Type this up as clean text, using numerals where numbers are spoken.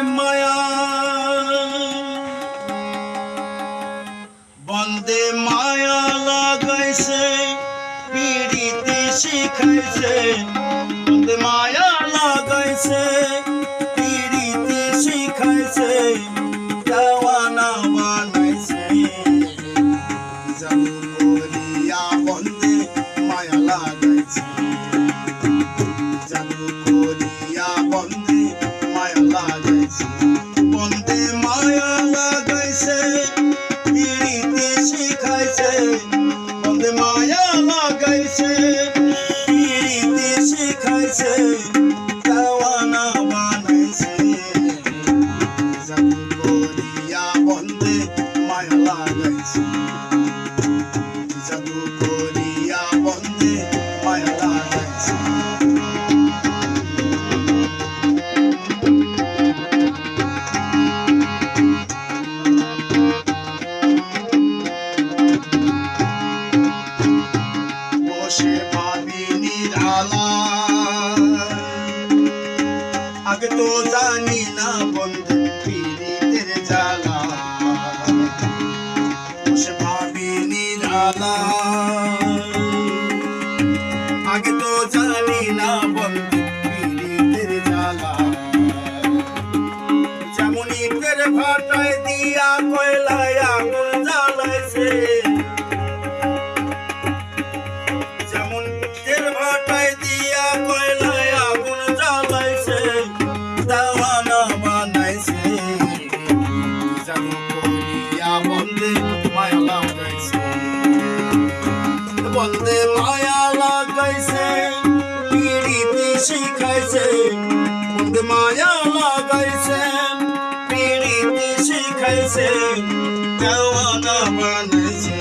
মায়া বন্দে মায়া লাগাইছে পিড়িতে শিখাইছে বন্দে মায়া লাগাইছে পিড়িতে শিখাইছে দেওয়ানা বানাইছে জাদু করিয়া বন্দে মায়া লাগাইছে জাদু করিয়া বন্দে মায়া লাগাইছে বন্দে মায়া লাগাইছে পিড়িতে শিখাইছে বন্দে মায়া লাগাইছে পিড়িতে শিখাইছে দেওয়ানা বানাইছে জাদু করিয়া বন্দে মায়া লাগাইছে জাদু করিয়া বন্দে মায়া লাগাইছে বসে ভাবি নিরালায় আগে তো জানি না বন্ধু পীড়িতের জ্বালা বসে ভাবি নিরালায় আগে তো জানি না বন্ধু পীড়িতের জ্বালা যেমন ইটের ভাটায় দিয়া কয়লায় আগুন জ্বালাইছে যেমন ইটের ভাটায় দিয়া কয়লায় আগুন জ্বালাইছে দেওয়ানা বানাইছে জাদু করিয়া বন্দে মায়া লাগাইছে বন্দে মায়া লাগাইছে পিড়িতে শিখাইছে বন্দে মায়া লাগাইছে পিড়িতে শিখাইছে দেওয়ানা বানাইছে